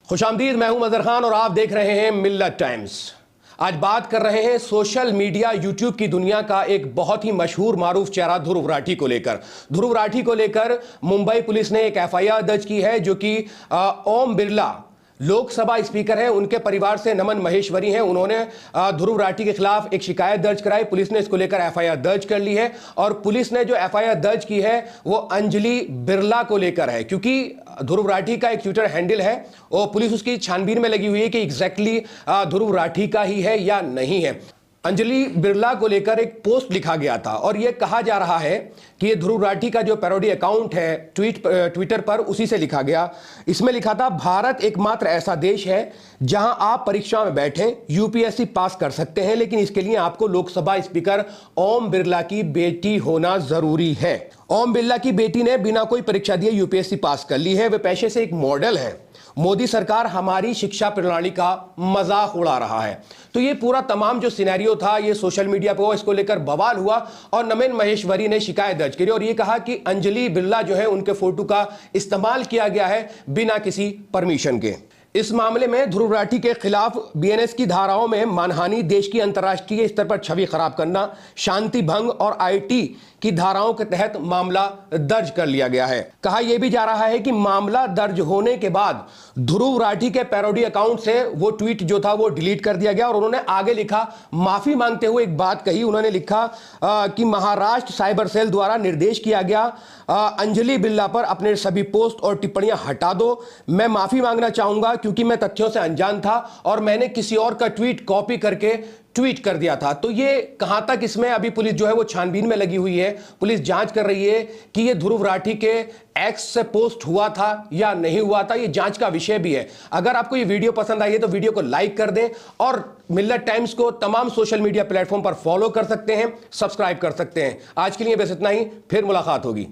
खुशामदीद, मैं हूं मजहर खान और आप देख रहे हैं मिल्लत टाइम्स। आज बात कर रहे हैं सोशल मीडिया यूट्यूब की दुनिया का एक बहुत ही मशहूर मारूफ चेहरा ध्रुव राठी को लेकर। ध्रुव राठी को लेकर मुंबई पुलिस ने एक एफआईआर दर्ज की है, जो कि ओम बिरला लोकसभा स्पीकर हैं, उनके परिवार से नमन महेश्वरी हैं। उन्होंने ध्रुव राठी के खिलाफ एक शिकायत दर्ज कराई। पुलिस ने इसको लेकर एफआईआर दर्ज कर ली है और पुलिस ने जो एफआईआर दर्ज की है वो अंजलि बिरला को लेकर है, क्योंकि ध्रुव राठी का एक ट्विटर हैंडल है और पुलिस उसकी छानबीन में लगी हुई है कि एग्जैक्टली ध्रुव राठी का ही है या नहीं है। अंजलि बिरला को लेकर एक पोस्ट लिखा गया था और यह कहा जा रहा है कि ये ध्रुव राठी का जो पैरोडी अकाउंट है ट्विटर पर, उसी से लिखा गया। इसमें लिखा था, भारत एकमात्र ऐसा देश है जहां आप परीक्षा में बैठे यूपीएससी पास कर सकते हैं, लेकिन इसके लिए आपको लोकसभा स्पीकर ओम बिरला की बेटी होना जरूरी है। ओम बिरला की बेटी ने बिना कोई परीक्षा दिए यूपीएससी पास कर ली है। वे पेशे से एक मॉडल है। मोदी सरकार हमारी शिक्षा प्रणाली का मजाक उड़ा रहा है। तो ये पूरा तमाम जो सिनेरियो था, ये सोशल मीडिया पे इसको लेकर बवाल हुआ और नमन महेश्वरी ने शिकायत दर्ज करी और ये कहा कि अंजलि बिरला जो है, उनके फोटो का इस्तेमाल किया गया है बिना किसी परमिशन के। इस मामले में ध्रुव राठी के खिलाफ बीएनएस की धाराओं में मानहानि, देश की अंतर्राष्ट्रीय स्तर पर छवि खराब करना, शांति भंग और आईटी की धाराओं के तहत मामला दर्ज कर लिया गया है। कहा यह भी जा रहा है कि मामला दर्ज होने के बाद ध्रुव राठी के पैरोडी अकाउंट से वो ट्वीट जो था वो डिलीट कर दिया गया और उन्होंने आगे लिखा, माफी मांगते हुए एक बात कही। उन्होंने लिखा कि महाराष्ट्र साइबर सेल द्वारा निर्देश किया गया अंजलि बिरला पर अपने सभी पोस्ट और टिप्पणियां हटा दो। मैं माफी मांगना चाहूंगा क्योंकि मैं तथ्यों से अनजान था और मैंने किसी और का ट्वीट कॉपी करके ट्वीट कर दिया था। तो ये कहां तक, इसमें अभी पुलिस जो है वो छानबीन में लगी हुई है। पुलिस जांच कर रही है कि ये ध्रुव राठी के एक्स से पोस्ट हुआ था या नहीं हुआ था। ये जांच का विषय भी है। अगर आपको ये वीडियो पसंद आई है तो वीडियो को लाइक कर दें और मिल्लत टाइम्स को तमाम सोशल मीडिया प्लेटफॉर्म पर फॉलो कर सकते हैं, सब्सक्राइब कर सकते हैं। आज के लिए बस इतना ही, फिर मुलाकात होगी।